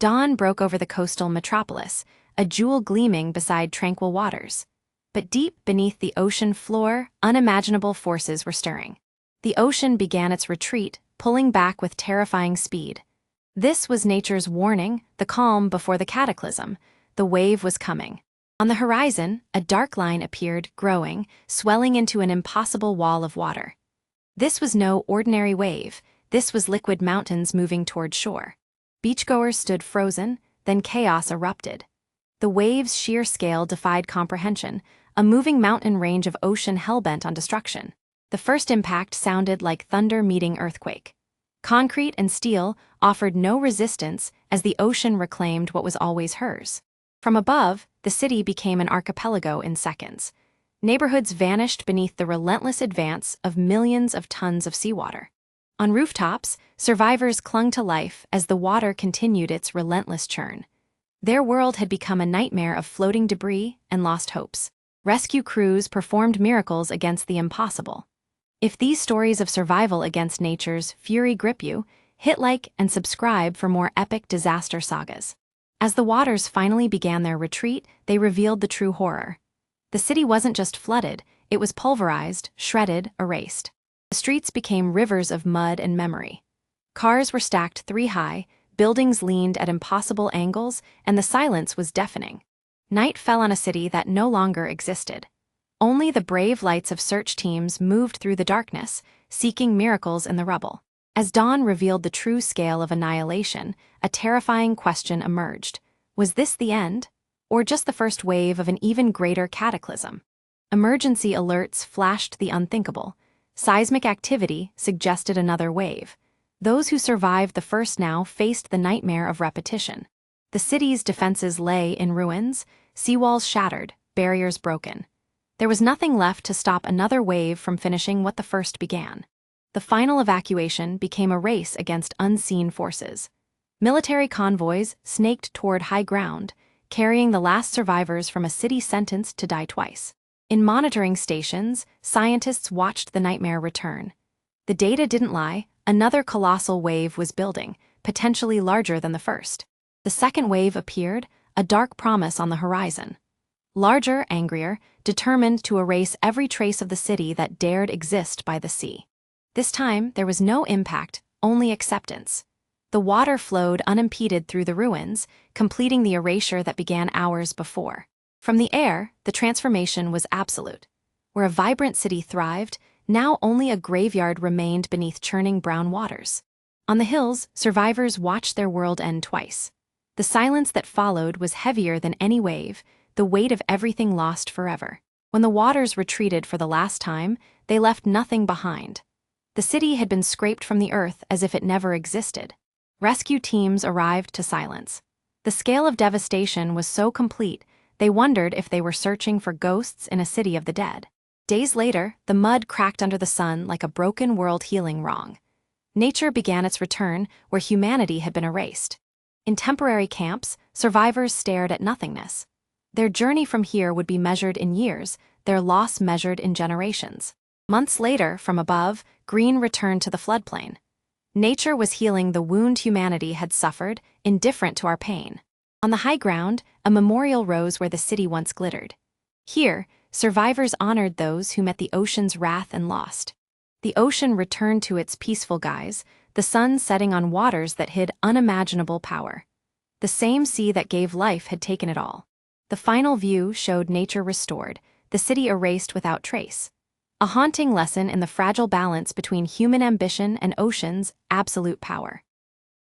Dawn broke over the coastal metropolis, a jewel gleaming beside tranquil waters. But deep beneath the ocean floor, unimaginable forces were stirring. The ocean began its retreat, pulling back with terrifying speed. This was nature's warning, the calm before the cataclysm. The wave was coming. On the horizon, a dark line appeared, growing, swelling into an impossible wall of water. This was no ordinary wave. This was liquid mountains moving toward shore. Beachgoers stood frozen, then chaos erupted. The wave's sheer scale defied comprehension, a moving mountain range of ocean hell-bent on destruction. The first impact sounded like thunder meeting earthquake. Concrete and steel offered no resistance as the ocean reclaimed what was always hers. From above, the city became an archipelago in seconds. Neighborhoods vanished beneath the relentless advance of millions of tons of seawater. On rooftops, survivors clung to life as the water continued its relentless churn. Their world had become a nightmare of floating debris and lost hopes. Rescue crews performed miracles against the impossible. If these stories of survival against nature's fury grip you, hit like and subscribe for more epic disaster sagas. As the waters finally began their retreat, they revealed the true horror. The city wasn't just flooded, it was pulverized, shredded, erased. The streets became rivers of mud and memory. Cars were stacked 3 high, buildings leaned at impossible angles, and the silence was deafening. Night fell on a city that no longer existed. Only the brave lights of search teams moved through the darkness, seeking miracles in the rubble. As dawn revealed the true scale of annihilation, a terrifying question emerged. Was this the end? Or just the first wave of an even greater cataclysm? Emergency alerts flashed the unthinkable. Seismic activity suggested another wave. Those who survived the first now faced the nightmare of repetition. The city's defenses lay in ruins, seawalls shattered, barriers broken. There was nothing left to stop another wave from finishing what the first began. The final evacuation became a race against unseen forces. Military convoys snaked toward high ground, carrying the last survivors from a city sentenced to die twice. In monitoring stations, scientists watched the nightmare return. The data didn't lie, another colossal wave was building, potentially larger than the first. The second wave appeared, a dark promise on the horizon. Larger, angrier, determined to erase every trace of the city that dared exist by the sea. This time, there was no impact, only acceptance. The water flowed unimpeded through the ruins, completing the erasure that began hours before. From the air, the transformation was absolute. Where a vibrant city thrived, now only a graveyard remained beneath churning brown waters. On the hills, survivors watched their world end twice. The silence that followed was heavier than any wave, the weight of everything lost forever. When the waters retreated for the last time, they left nothing behind. The city had been scraped from the earth as if it never existed. Rescue teams arrived to silence. The scale of devastation was so complete, they wondered if they were searching for ghosts in a city of the dead. Days later, the mud cracked under the sun like a broken world healing wrong. Nature began its return where humanity had been erased. In temporary camps, survivors stared at nothingness. Their journey from here would be measured in years, their loss measured in generations. Months later, from above, green returned to the floodplain. Nature was healing the wound humanity had suffered, indifferent to our pain. On the high ground, a memorial rose where the city once glittered. Here, survivors honored those who met the ocean's wrath and lost. The ocean returned to its peaceful guise, the sun setting on waters that hid unimaginable power. The same sea that gave life had taken it all. The final view showed nature restored, the city erased without trace. A haunting lesson in the fragile balance between human ambition and ocean's absolute power.